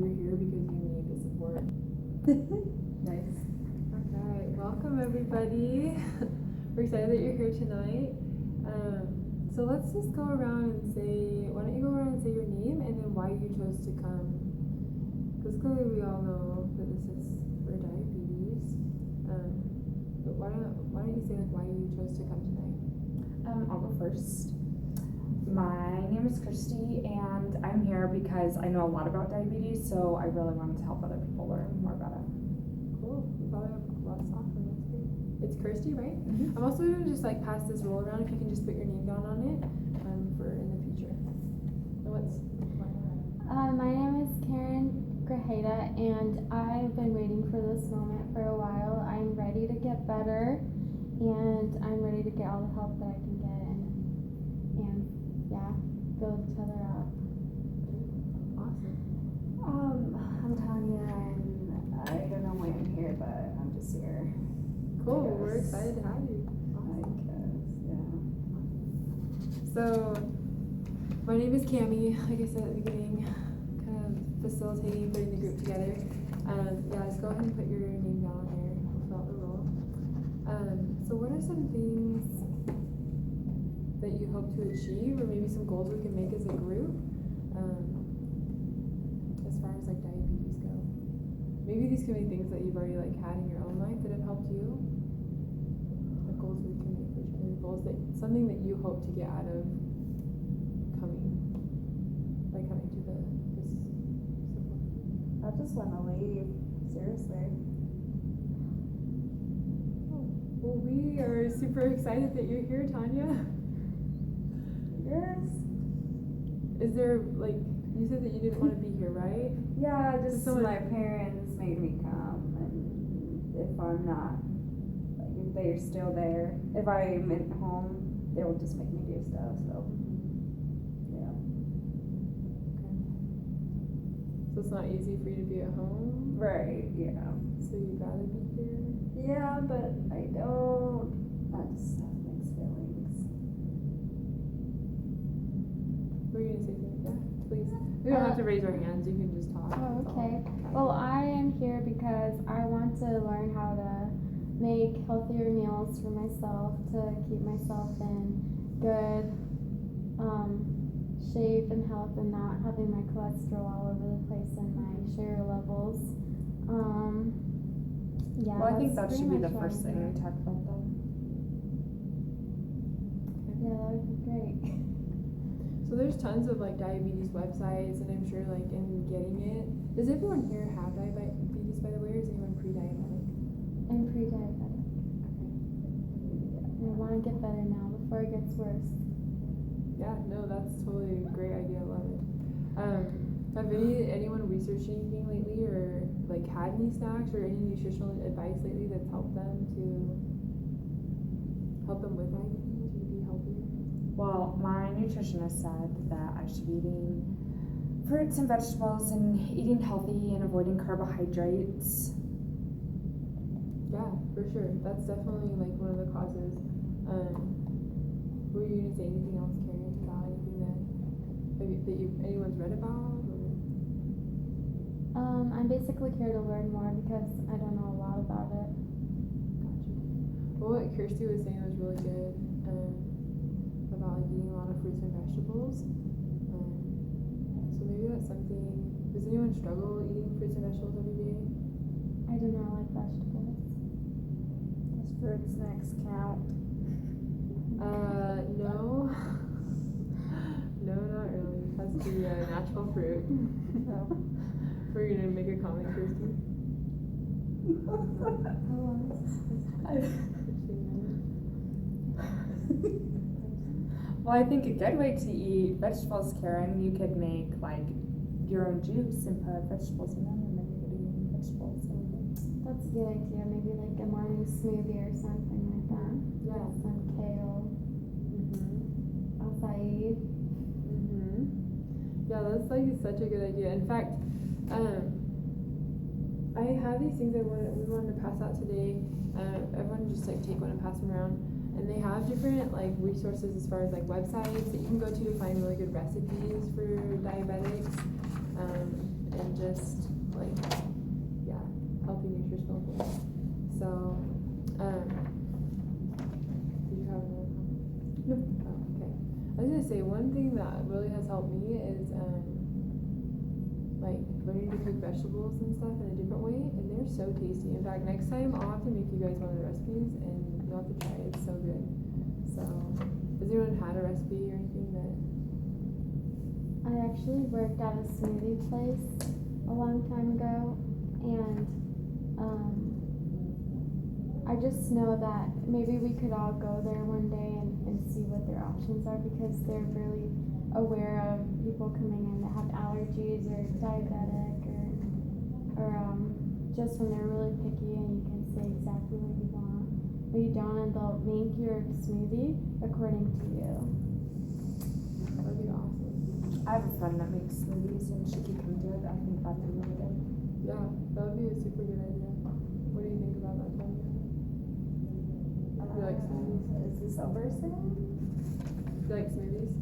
you're here because you need the support. Nice. Alright, welcome everybody. We're excited that you're here tonight. So let's just go around and why don't you go around and say your name and then why you chose to come. Because clearly we all know that this is for diabetes. But why don't you say why you chose to come tonight? I'll go first. My name is Christy, and I'm here because I know a lot about diabetes, so I really wanted to help other people learn more about it. Cool. You probably have lots to offer. That's great. It's Kirsty, right? Mm-hmm. I'm also going to just pass this roll around if you can just put your name down on it for in the future. My name is Karen Grajeda, and I've been waiting for this moment for a while. I'm ready to get better, and I'm ready to get all the help that I can get and build each other up. Awesome. I'm Tanya, and I don't know why I'm here, but I'm just here. Cool. We're excited to have you. So, my name is Cami. Like I said at the beginning, kind of facilitating, putting the group together. Just go ahead and put your name down there. We'll fill out the role. So what are some things that you hope to achieve, or maybe some goals we can make as a group, as far as diabetes go? Maybe these can be things that you've already had in your own life that have helped you. Like goals we can make for each other. Goals something that you hope to get out of coming to this support. I just want to leave. Seriously. Well, we are super excited that you're here, Tanya. Yes. Is there you said that you didn't want to be here, right? Yeah, just Someone- my parents made me come, and if I'm not, if they're still there, if I'm at home, they will just make me do stuff. So, yeah. Okay. So it's not easy for you to be at home, Right. Yeah. so you'd rather be here. Yeah, but I don't. I just have mixed feelings. Were you gonna say something? Yeah, please. We don't have to raise our hands. You can just talk. Oh, okay. Well, I am here because I want to learn how to make healthier meals for myself to keep myself in good shape and health and not having my cholesterol all over the place and my sugar levels. Well, I think that that's should be pretty the much first why I'm thing here. we talk about, though. Yeah, that would be great. So there's tons of diabetes websites, and I'm sure in getting it. Does everyone here have diabetes, by the way, or is anyone pre-diabetic? I'm pre-diabetic. And I want to get better now before it gets worse. Yeah, no, that's totally a great idea. I love it. Have anyone researched anything lately, or had any snacks or any nutritional advice lately that's helped them with diabetes or be healthier? Well, my nutritionist said that I should be eating fruits and vegetables and eating healthy and avoiding carbohydrates. Yeah, for sure. That's definitely one of the causes. Were you gonna say anything else, Karen, about anything that anyone's read about? I'm basically here to learn more because I don't know a lot about it. Gotcha. Well, what Kirsty was saying was really good about eating a lot of fruits and vegetables. So maybe that's something. Does anyone struggle eating fruits and vegetables every day? I do not like vegetables. Does fruit snacks count? No. No, not really. It has to be natural fruit. Were you gonna make a comment, Kirsty? Well, I think a good way to eat vegetables, Karen, you could make your own juice and put vegetables in them, and then you're eating vegetables. That's a good idea. Maybe a morning smoothie or something like that. Yeah. Some kale, acai. Yeah, that's such a good idea. In fact, I have these things we wanted to pass out today. Everyone just take one and pass them around. And they have different resources as far as websites that you can go to find really good recipes for diabetics, and just like, yeah, healthy, nutritious things. So, did you have another comment? No. Oh, okay. I was gonna say one thing that really has helped me is like learning to cook vegetables and stuff in a different way, and they're so tasty. In fact, next time I'll have to make you guys one of the recipes, and you'll have to try it. It's so good. So, has anyone had a recipe or anything that? I actually worked at a smoothie place a long time ago, and I just know that maybe we could all go there one day and see what their options are, because they're really aware of people coming in that have allergies or diabetic or just when they're really picky, and you can say exactly what you want, but you don't, and they'll make your smoothie according to you. That'd be awesome. I have a friend that makes smoothies and she can come do it. I think that'd be really good. Yeah, that would be a super good idea. What do you think about that, Tanya? You like smoothies? Is this over soon? You like smoothies?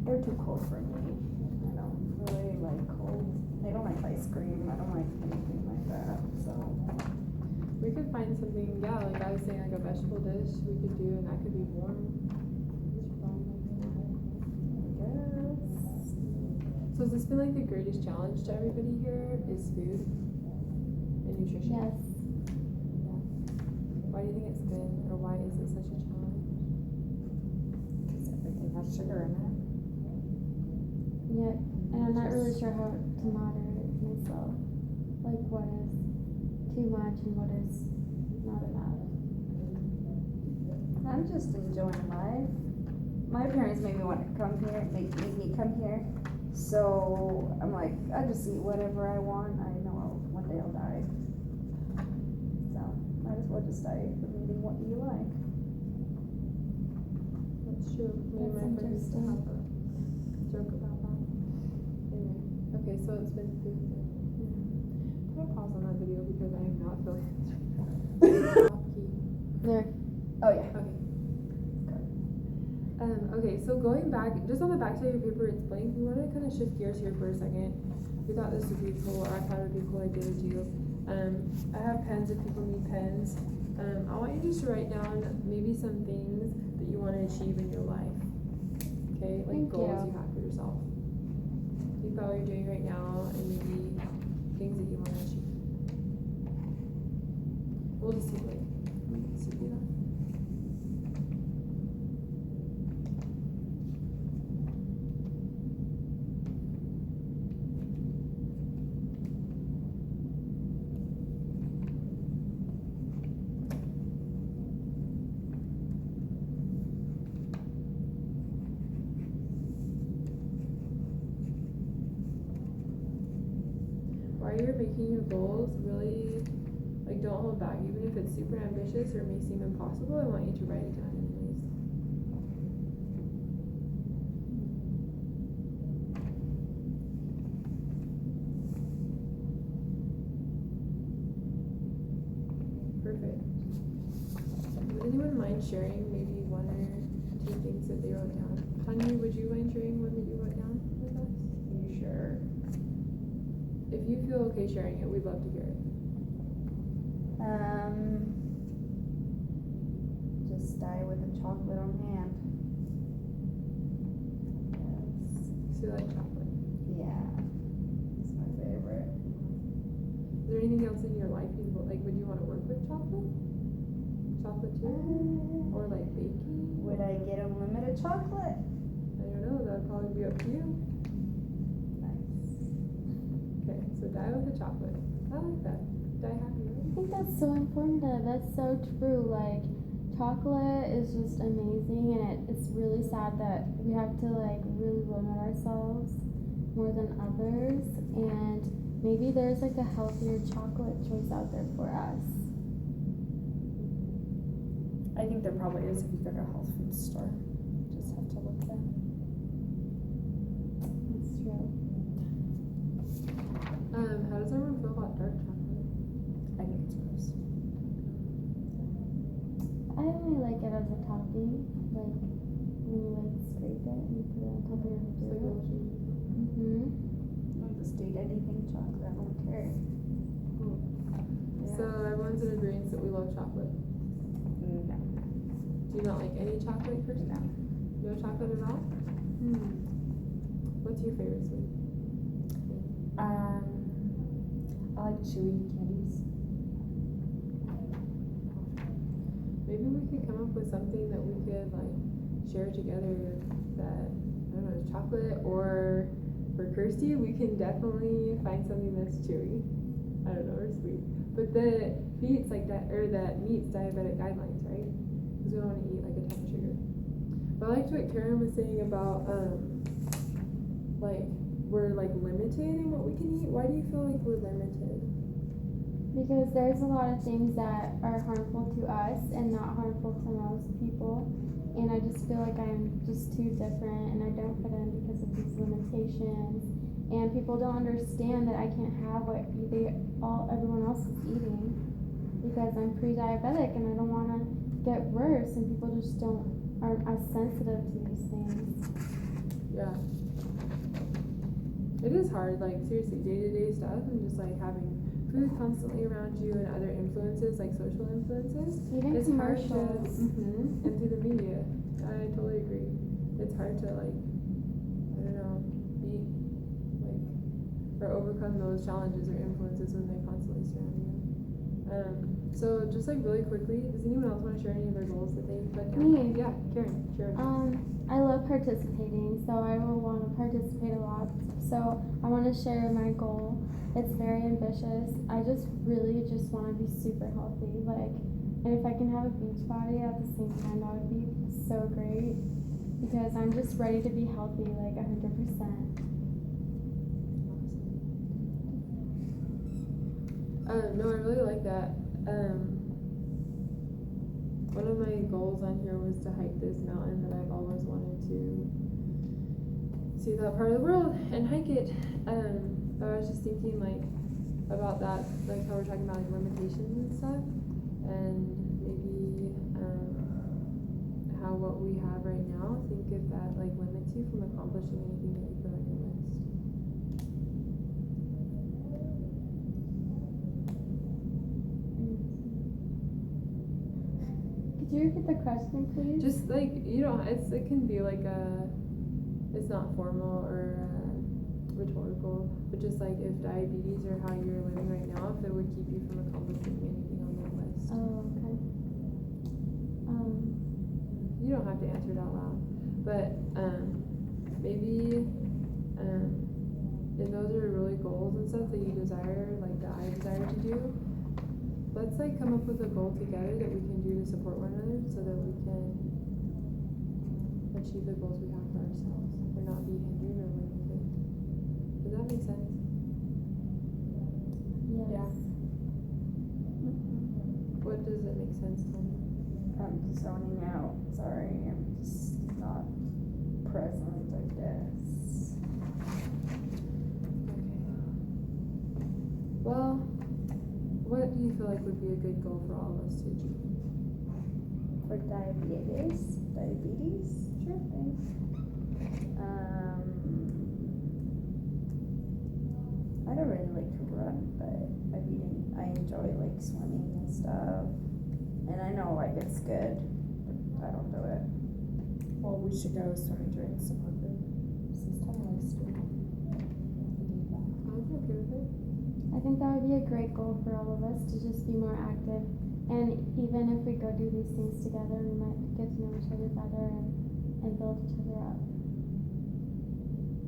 They're too cold for me. I don't really like cold. I don't like ice cream. I don't like anything like that. So We could find something, yeah, like I was saying, like a vegetable dish we could do, and that could be warm. I guess. So has this been like the greatest challenge to everybody here? Is food and nutrition? Yes. Why do you think it's been, or why is it such a challenge? Because everything has sugar in it. Yeah, and I'm not really sure how to moderate it myself. Like what is too much and what is not enough. I'm just enjoying life. My parents made me want to come here, make me come here. So I'm like, I just eat whatever I want. I know one day I'll die. So might as well just die from eating what you like. That's true. Me and That's my friend used to interesting. have a joke about that. Anyway, okay, so it's been food. Put a pause on that video because I am not feeling it. There. Oh yeah. Okay. Okay, so going back, just on the back side of your paper, it's blank. We want to kind of shift gears here for a second. We thought this would be cool, or I thought it would be a cool idea to do. I have pens if people need pens. I want you just to write down maybe some things that you want to achieve in your life. Okay, like Thank goals you. you have for yourself. Think about what you're doing right now, and maybe things that you want to achieve. We'll just see like, let's see that. While you're making your goals, really, like, don't hold back. Even if it's super ambitious or may seem impossible, I want you to write it down anyways. Perfect. Would anyone mind sharing maybe one or two things that they wrote down? Tanya, would you mind sharing one that you wrote down with us? You sure? If you feel okay sharing it, we'd love to hear it. Just die with a chocolate on hand. Yes. So you like chocolate. Yeah. It's my favorite. Is there anything else in your life you like? Would you want to work with chocolate? Chocolate too, or like baking? Would I get unlimited chocolate? I don't know. That'd probably be up to you. Nice. Okay, so die with the chocolate. I like that. Die happy, I right? think that's so informative. That's so true. Like, chocolate is just amazing, and it's really sad that we have to like really limit ourselves more than others. And maybe there's like a healthier chocolate choice out there for us. I think there probably is if you go to a health food store. Just have to look there. That's true. How does everyone feel about dark chocolate? I think it's gross. I only like it as a topping, like when you like scrape it and you put it on top of your Just like food. little cheese. chocolate. I don't care. So everyone's in agreement that we love chocolate. No. Do you not like any chocolate, Kirsten? No. No chocolate at all? What's your favorite sweet? I like chewy candies. Maybe we could come up with something that we could like share together that, I don't know, is chocolate, or for Kirsty, we can definitely find something that's chewy. I don't know, or sweet. But the meats like that, or that meets diabetic guidelines, right? Because we don't want to eat like a ton of sugar. But I liked what Karen was saying about, like, we're like limited in what we can eat. Why do you feel like we're limited? Because there's a lot of things that are harmful to us and not harmful to most people. And I just feel like I'm just too different and I don't fit in because of these limitations. And people don't understand that I can't have what everyone else is eating because I'm pre-diabetic and I don't want to get worse, and people just aren't as sensitive to these things. Yeah. It is hard, like seriously, day-to-day stuff and just like having food constantly around you and other influences, like social influences. Even It's hard to, commercials. and through the media. I totally agree. It's hard to like, I don't know, beat like, or overcome those challenges or influences when they constantly surround you. So just like really quickly, does anyone else want to share any of their goals that they put down? Me. Yeah, Karen, share. I love participating, so I will want to participate a lot. So I want to share my goal. It's very ambitious. I just really just want to be super healthy. Like, and if I can have a beach body at the same time, that would be so great. Because I'm just ready to be healthy, like 100%. No, I really like that. One of my goals on here was to hike this mountain that I've always wanted to see that part of the world and hike it. I was just thinking like about that, like how we're talking about like limitations and stuff, and maybe how what we have right now, think if that like limits you from accomplishing anything that you put on your list. Could you repeat the question, please? Just like it can be like it's not formal or rhetorical, but just like if diabetes or how you're living right now, if it would keep you from accomplishing anything on the list. Oh, okay. You don't have to answer it out loud, but maybe if those are really goals and stuff that you desire, like that I desire to do, let's like come up with a goal together that we can do to support one another so that we can achieve the goals we have for ourselves or not be hindered or limited. Does that make sense? Yes. Yeah. What does it make sense, Tanya? I'm zoning out. Sorry, I'm just not present, I guess. Okay. Well, what do you feel like would be a good goal for all of us to achieve? For diabetes? Sure. I don't really like to run, but I enjoy like swimming and stuff. And I know like it's good, but I don't do it. Well, we should go swimming during summer break. Since Tanya likes to. I'm okay with it. I think that would be a great goal for all of us to just be more active. And even if we go do these things together, we might get to know each other better and build each other up.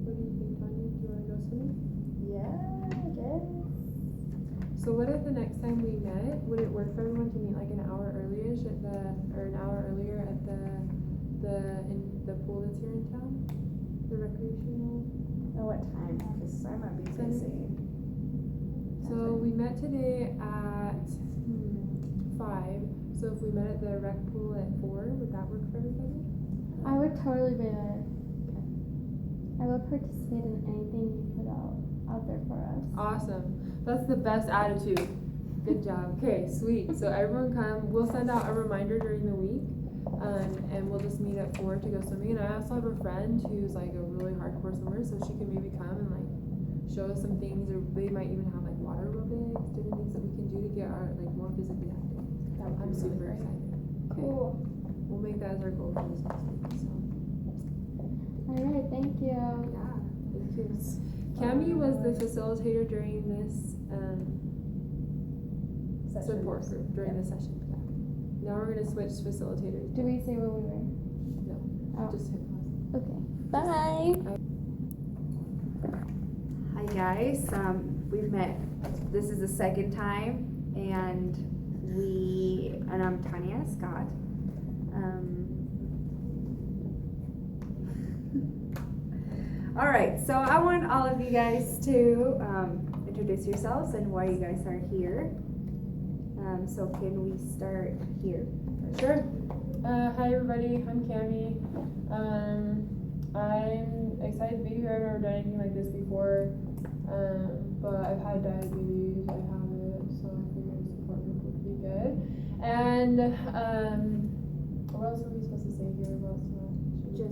What do you think, Tanya? Do you want to go swimming? Yeah, I guess. So what if the next time we met, would it work for everyone to meet like an hour earlier at an hour earlier at in the pool that's here in town? The recreational. At what time? Because I might be Seven. busy. So we met today at 5. So if we met at the rec pool at 4, would that work for everybody? I would totally be there. Okay. I will participate in anything you put out there for us. Awesome. That's the best attitude. Good job. Okay, sweet. So everyone come. We'll send out a reminder during the week. And we'll just meet at 4 to go swimming. And I also have a friend who's like a really hardcore swimmer, so she can maybe come and like show us some things, or they might even have like water aerobics, different things that we can do to get our like more physically active. That would I'm be super really great. excited. Okay. Cool. We'll make that as our goal for this next week. So Alright, thank you. yeah, thank you. Cami was the facilitator during this support group during the session. Yeah. Now we're gonna switch facilitators. Did we say where we were? No. Oh. Just hit pause. Okay. Bye. Hi guys, we've met, this is the second time, and I'm Tanya Scott. All right, so I want all of you guys to introduce yourselves and why you guys are here. So can we start here? Sure. Hi everybody, I'm Cami. I'm excited to be here. I've never done anything like this before. But I've had diabetes, I have it, so I figured support group would be good. And what else were we supposed to say here? What else do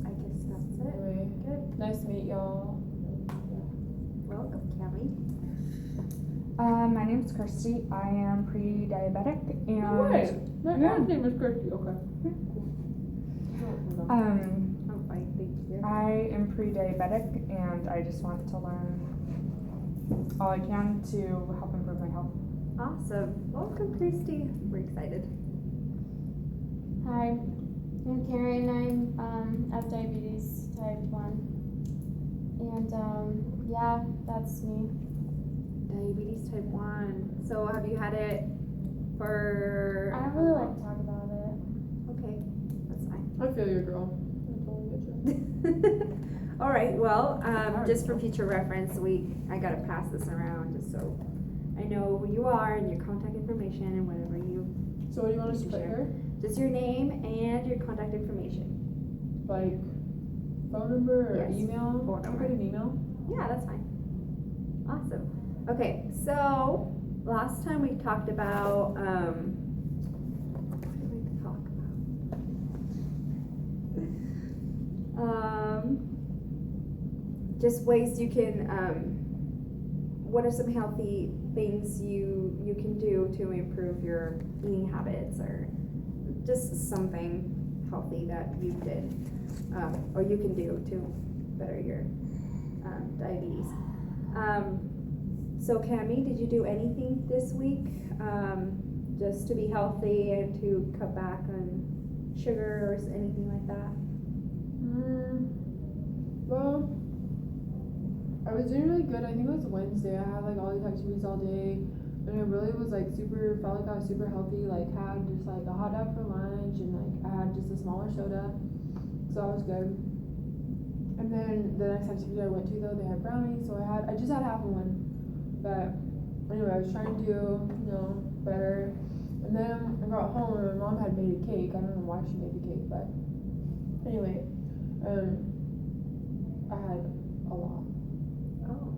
I guess that's it. Anyway, Good. nice to meet y'all. Welcome, Cami. My name's Kirsty. I am pre-diabetic and My Yeah. name is Kirsty. Okay. I'm fine, thank you. I am pre-diabetic and I just want to learn all I can to help improve my health. Awesome. Welcome, Christy. We're excited. Hi, I'm Karen. I'm have diabetes type 1. And yeah, that's me. Diabetes type 1. So have you had it for... I don't really like to talk about it. Okay, that's fine. I feel your girl. I totally get you. All right, well, just for future reference, I gotta pass this around just so I know who you are and your contact information and whatever you... So what do you want us to put Sure. here? Just your name and your contact information. Like phone number or Yes, email? phone Can I number. put an email? Yeah, that's fine. Awesome. Okay, so last time we talked about, what did we talk about? Just ways you can, what are some healthy things you can do to improve your eating habits, or just something healthy that you did, or you can do to better your diabetes. So Cami, did you do anything this week just to be healthy and to cut back on sugar or anything like that? Well, I was doing really good. I think it was Wednesday. I had like all these activities all day, and I really was like felt like I was super healthy. Like had just like a hot dog for lunch, and like I had just a smaller soda, so I was good. And then the next activity I went to though, they had brownies, so I just had half of one. But anyway, I was trying to do, better. And then I got home and my mom had made a cake. I don't know why she made the cake, but anyway, I had a lot. Oh.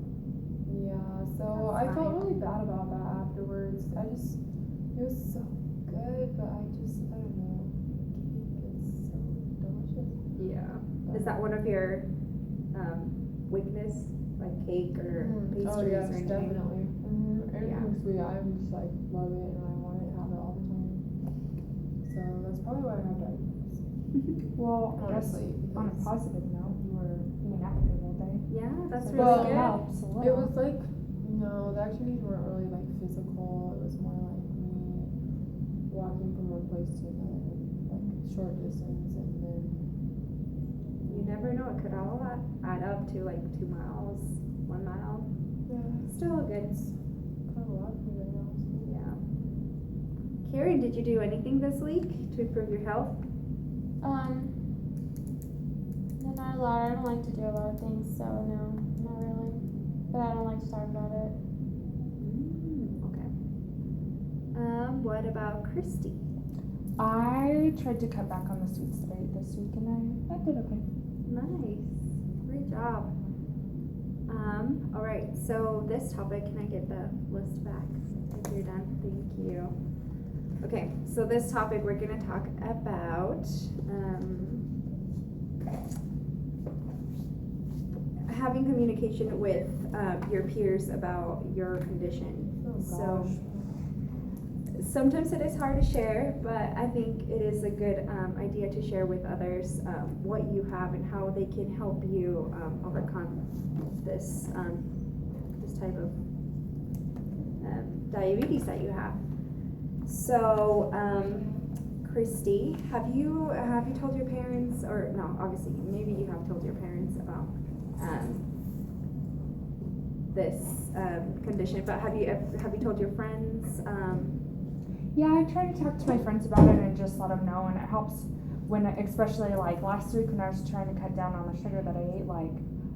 Yeah, so That's I felt fine. really bad about that afterwards. It was so good, but I don't know. Cake is so delicious. Yeah. Is that one of your weakness, like cake or pastries Oh yes, or anything? definitely. Anything Yeah. sweet, I'm just like love it and I want to have it all the time. So that's probably why I have diabetes. Well, I guess Honestly, on a because- positive note, you were being active all day. Yeah, that's So really Well, that good. helps a little. It was like, no, the activities weren't really like physical. It was more like me walking from one place to another, like short distance, and then You never know, it could all add up to like 2 miles, 1 mile. Still good. kind of a lot for me right now. So. Yeah. Carrie, did you do anything this week to improve your health? No, not a lot. I don't like to do a lot of things, so no, not really. But I don't like to talk about it. Okay. What about Christy? I tried to cut back on the sweets that I ate this week and I did okay. Nice. Great job. All right, so this topic, can I get the list back if you're done? Thank you. Okay, so this topic we're gonna talk about having communication with your peers about your condition. Oh So gosh. sometimes it is hard to share, but I think it is a good idea to share with others what you have and how they can help you overcome this this type of diabetes that you have. So, Christy, have you told your parents, or no? Obviously, maybe you have told your parents about this condition, but have you told your friends? Yeah, I try to talk to my friends about it and just let them know, and it helps when, especially like last week when I was trying to cut down on the sugar that I ate, like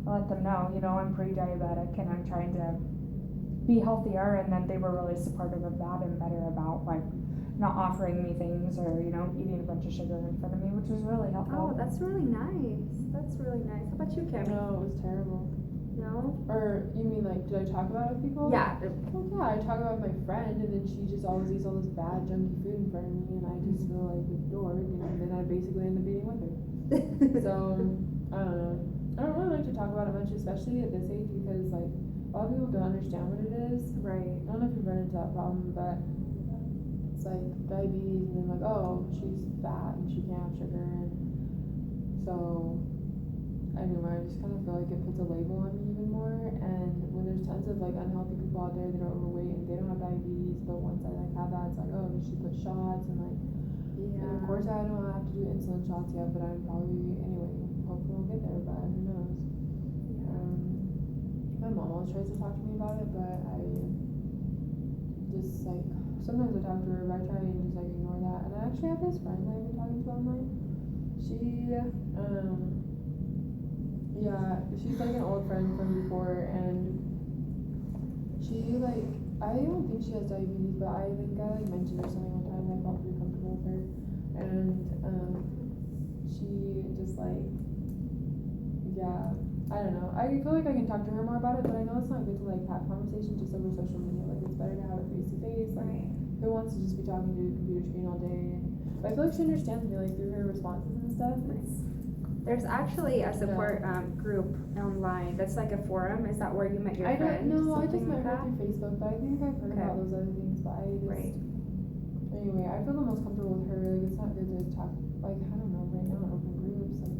I let them know, you know, I'm pre-diabetic and I'm trying to be healthier, and then they were really supportive of that and better about like not offering me things or, you know, eating a bunch of sugar in front of me, which was really helpful. Oh, that's really nice. That's really nice. How about you, Kim? No, it was terrible. No? Or you mean like, did I talk about it with people? Yeah. Well, yeah, I talk about my friend, and then she just always eats all this bad junky food in front of me, and I just feel like ignored, and then I basically end up eating with her. So I don't know. I don't really like to talk about it much, especially at this age, because like a lot of people don't understand what it is. Right. I don't know if you've run into that problem, but it's like diabetes, and then like, oh, she's fat and she can't have sugar, and so anyway, I just kind of feel like it puts a label on me even more. And when there's tons of like unhealthy people out there that are overweight and they don't have diabetes, but once I like have that, it's like, oh, did she put shots, and like, Yeah. and of course I don't have to do insulin shots yet, but I'm probably anyway. Hopefully we'll get there, but who knows? My mom always tries to talk to me about it, but I just like sometimes I talk to her, but I try and just like ignore that. And I actually have this friend that I've been talking to online. She's like an old friend from before, and she like, I don't think she has diabetes, but I think I like mentioned her something one time and I felt pretty comfortable with her. And she just like, yeah, I don't know. I feel like I can talk to her more about it, but I know it's not good to like have conversations just over social media. Like it's better to have it face to face. Like Right. who wants to just be talking to a computer screen all day? But I feel like she understands me like through her responses and stuff. There's actually a support group online that's like a forum. Is that where you met your I friend? don't know. I just Something met like her through Facebook, but I think I've heard Okay. about those other things. But I just Right. anyway, I feel the most comfortable with her. Like it's not good to talk. Like I don't know. Right now in open groups, like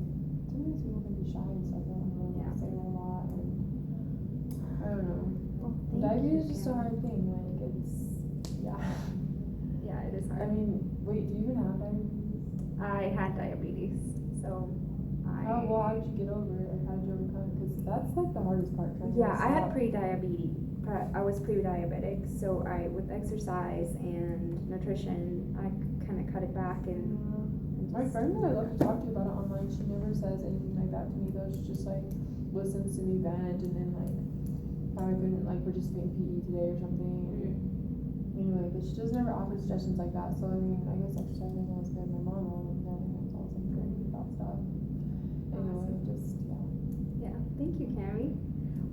sometimes people can be shy and stuff. They don't really Yeah. say a whole lot, and I don't know. Well, thank Diabetes you, is just a Kim. hard thing. Like it's yeah. Yeah, it is I hard. mean, wait, do you even have diabetes? I had diabetes, so How did you get over it? Like, how did you overcome it? Because that's like the hardest part. Trying Yeah, to I had stop. pre-diabetes. I was pre-diabetic, so with exercise and nutrition, I kind of cut it back and My friend that I love to talk to about it online, she never says anything like that to me though. She just like listens to me vent, and then like how I couldn't like participate in PE today or something. Anyway, but she just never offered suggestions like that. So I mean, I guess exercising was good. My mom will know that's awesome for me about stuff. Anyway, just yeah. Yeah, thank you, Cami.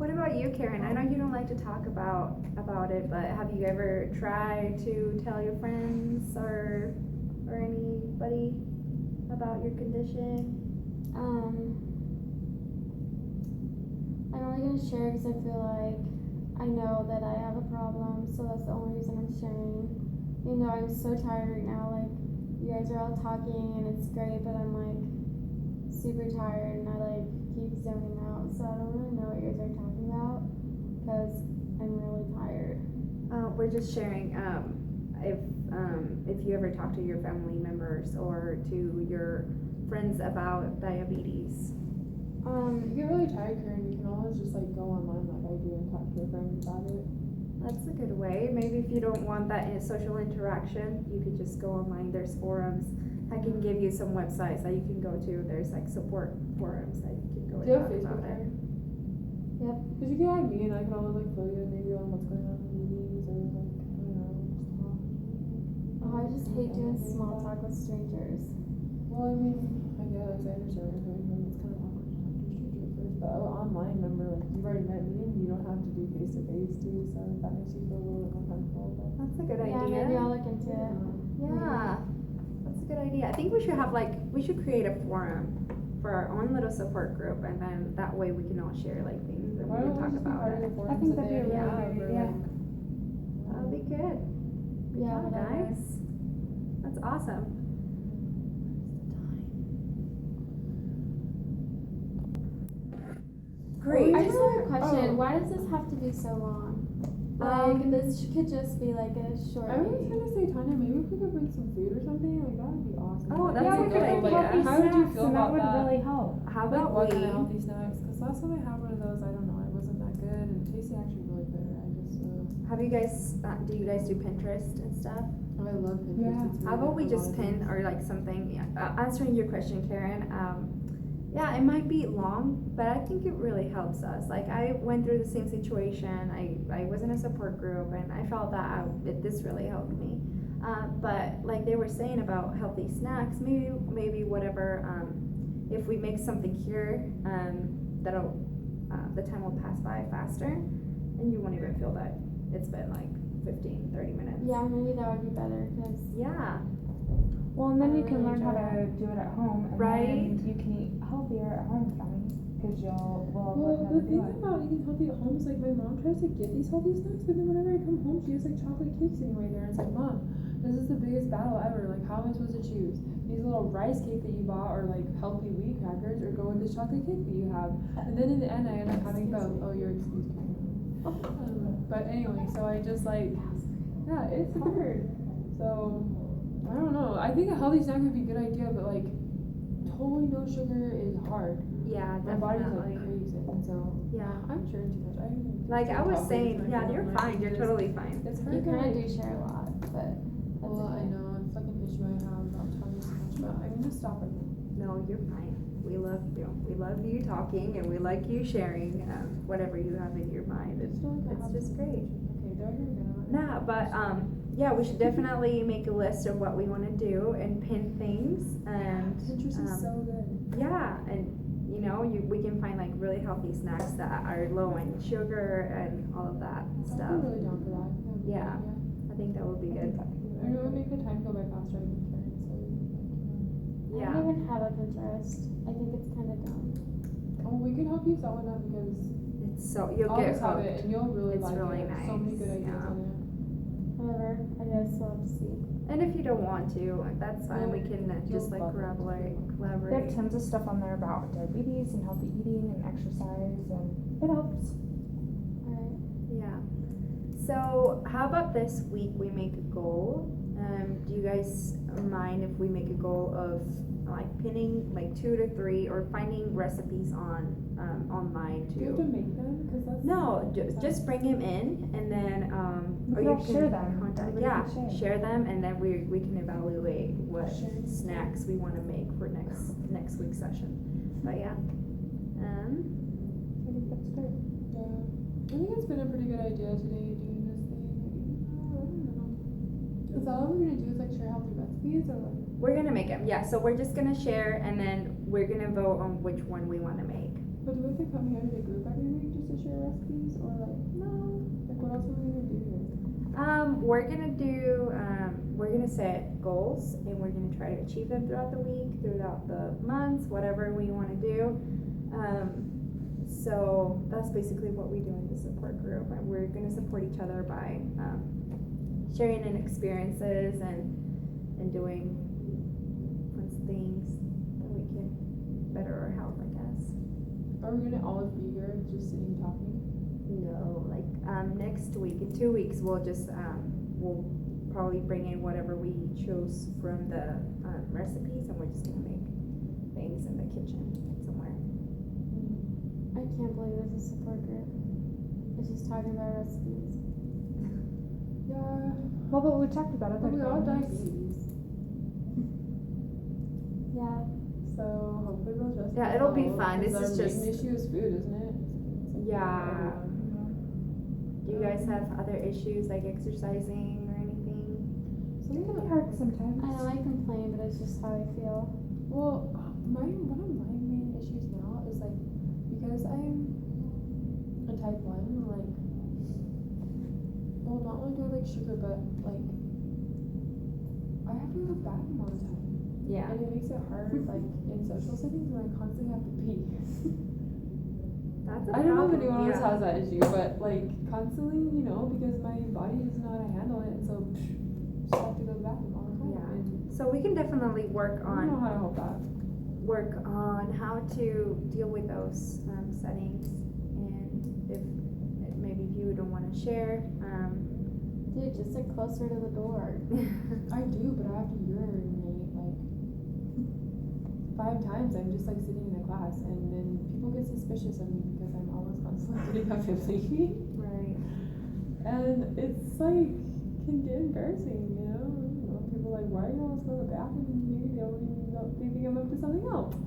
What about you, Karen? I know you don't like to talk about it, but have you ever tried to tell your friends or anybody about your condition? I'm only gonna share because I feel like I know that I have a problem, so that's the only reason I'm sharing. You know, I'm so tired right now. Like, you guys are all talking and it's great, but I'm like super tired and I like keep zoning out. So I don't really know what you guys are talking about because I'm really tired. We're just sharing if you ever talk to your family members or to your friends about diabetes. If you get really tired, Karen, you can always just like go online like I do and talk to your friends about it. That's a good way. Maybe if you don't want that in social interaction, you could just go online. There's forums. I can give you some websites that you can go to. There's like support forums that you can go Do you and have talk Facebook, about it. Karen? Yep. Because you can add me and I can always like fill you in maybe on what's going on in meetings or like, I don't know, just talk. Oh, I just hate doing small talk with strangers. Well, I mean, I guess I understand what you're saying, but it's kind of awkward to talk to a stranger at first. But online, remember, like you've already met me and you don't have to do face to face too, so that makes you feel a little bit more comfortable. But That's a good Yeah, idea. maybe I'll look into it. Yeah, that's a good idea. I think we should have we should create a forum for our own little support group, and then that way we can all share like things and we Why can don't we talk just be about part of it. the forums I think that that'd be they a really have, good or, idea. like, That'll be good. Yeah, Good job, whatever. guys. That's awesome. Great. I just have a question. Oh. Why does this have to be so long? Like, Um, this could just be like a short I was meeting. gonna say, Tanya, maybe if we could bring some food or something, like that would be awesome. Oh, Like, that's Yeah, a we good could idea. make healthy How would you snacks feel and that about would that? really help. How Like, about what kind we? of healthy snacks? Because last time I had one of those, I don't know, it wasn't that good, and it tasted actually really bitter. I just, Have you guys? Do you guys do Pinterest and stuff? oh, I love Pinterest. Yeah. It's How really about we good for a just lot of pin things. or like something? Yeah, answering your question, Karen. Yeah, it might be long, but I think it really helps us. Like I went through the same situation. I was in a support group, and I felt that this really helped me. But like they were saying about healthy snacks, maybe whatever. If we make something here, that'll the time will pass by faster, and you won't even feel that it's been like 15, 30 minutes. Yeah, maybe that would be better because Yeah. Well, and then I you can really learn how enjoy to do it at home, and Right. then you can eat healthier at home, Kelly, because we'll Well, learn how the to do thing it. about eating healthy at home is like my mom tries to get these healthy snacks, but then whenever I come home, she has like chocolate cakes anyway there. And it's like, Mom, this is the biggest battle ever. Like, how am I supposed to choose? These little rice cake that you bought, or like healthy wheat crackers, or go with this chocolate cake that you have. And then in the end, I end up having both. Oh, you're excused. But anyway, so I just like, yeah, it's hard. So I don't know. I think a healthy snack would be a good idea, but like totally no sugar is hard. Yeah, My body's like definitely. craves it, and so Yeah. I'm sharing too much. Like I was Probably saying, with my yeah, phone, you're like, fine. You're just- totally fine. It's you hard to kind of like. do share a lot, but that's Well, okay. I know it's like an issue I have about talking so much, but I'm gonna stop it. No, you're fine. We love you. We love you talking, and we like you sharing whatever you have in your mind. It's still like It's just great. Okay, they're gonna Nah, but yeah, we should definitely make a list of what we want to do and pin things. And Pinterest is so good. yeah, and you know, we can find like really healthy snacks that are low in sugar and all of that I'd stuff. be really down for that. That'd be Yeah. good, I think that would be I good. think that could be I know it really would make the time go by faster. I think Karen, so I Yeah. don't even have a Pinterest. I think it's kind of dumb. oh, we could help you set one up because It's so you'll I'll get just have hooked. it and you'll really It's like really it. There's so many nice, good ideas yeah. on it. Whatever. I guess we'll have to see. And if you don't want to, that's fine. Well, We can just like love it. collaborate. They have Collaborate. tons of stuff on there about diabetes and healthy eating and exercise, and it helps. Alright. Yeah. So how about this week we make a goal? Do you guys mind if we make a goal of like pinning like 2 to 3 or finding recipes on online Do you have to too? make them? Cause that's No, just bring them in and then We or can you all share them. contact. Everybody Yeah, can share them and then we can evaluate what Sharing snacks we want to make for next week's session. But yeah. I think that's good. Yeah. I think it's been a pretty good idea today doing this thing. I don't know. Is that all we're gonna do is like share healthy recipes or like? We're gonna make them, yeah. So we're just gonna share, and then we're gonna vote on which one we want to make. But do we have to come here to the group every week just to share recipes or like no? Like what else are we gonna do here? We're gonna set goals, and we're gonna try to achieve them throughout the week, throughout the months, whatever we want to do. So that's basically what we do in the support group, and we're gonna support each other by sharing in experiences and doing fun things that we can better our health, I guess. Are we gonna always be here just sitting talking? No, like next week, in 2 weeks, we'll just we'll probably bring in whatever we chose from the recipes, and we're just gonna make things in the kitchen somewhere. I can't believe there's a support group. It's just talking about recipes. Yeah. Well, but we talked about other But we all things. diabetes. Yeah. So hopefully those recipes. Yeah, it'll be help, fun. 'cause This our is main just- issue is food, isn't it? It's like Yeah. everyone. Do you guys have other issues like exercising or anything? It can be hard sometimes. I know I complain, but it's just how I feel. Well, one of my main issues now is like because I'm a type 1, like, well, not only do I like sugar, but like I have to go to the bathroom all the time. Yeah. And it makes it hard, like, in social settings when I constantly have to pee. That's a I don't know if problem, anyone else yeah. has that issue, but, like, constantly, you know, because my body doesn't know how to handle it, and so, just have to go to the bathroom all the time. Yeah. And So we can definitely work I don't know on how to help that. how to deal with those settings, and if maybe if you don't want to share. Dude, just sit closer to the door. I do, but I have to urinate, like, 5 times. I'm just, like, sitting in a class, and then people get suspicious of me because I'm almost constantly getting up and leaving. Right. And it's, like, can get embarrassing, you know? I don't know, people are like, why are you always going to the bathroom? Maybe they think I'm up to something else.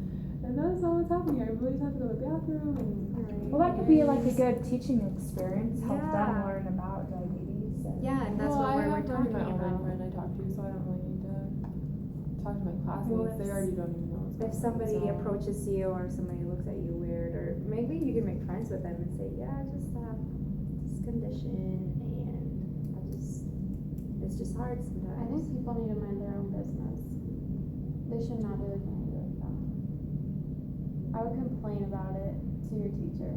And that's not what's happening here. I really just have to go to the bathroom and. Right. Well, that could be like a good teaching experience, help Yeah. them learn about diabetes. And Yeah, and that's well, what I we're have talking my online about. friend I talk to, so I don't really need to talk to my classmates. Well, They already don't even know what's If going on, somebody so. approaches you or somebody looks at you weird, or maybe you can make friends with them and say, yeah, I just have this condition and it's just hard I think sometimes. people need to mind their own business. They should not be looking at you like that. I would complain about it to your teacher.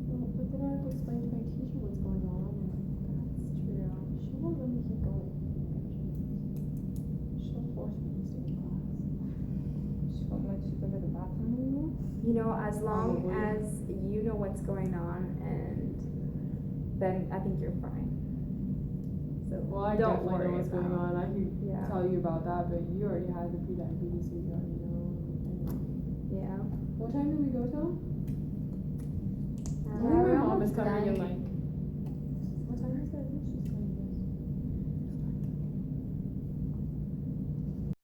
Well, but then I have to explain to my teacher what's going on, and That's true. she won't let me keep going. She'll force me to stay in class. she won't let you go to the bathroom anymore. You know, as long Probably. as you know what's going on, and then I think you're fine. So Well, I don't definitely worry know what's going about- on. I can Yeah. tell you about that, but you already had the pre-diabetes, so you already know. And Yeah. what time did we go till? I Yeah, think we're my mom almost is coming in done. like